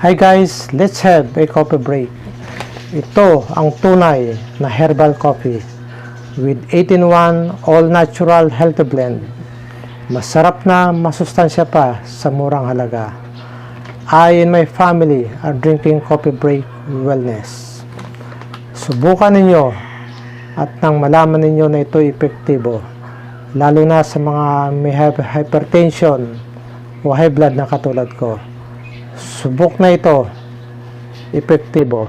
Hi guys, let's have a coffee break. Ito ang tunay na herbal coffee with 18-in-1 all-natural healthy blend. Masarap na masustansya pa sa murang halaga. I and my family are drinking coffee break wellness. Subukan ninyo at nang malaman ninyo na ito epektibo, lalo na sa mga may hypertension o high blood na katulad ko. Subok na ito, epektibo.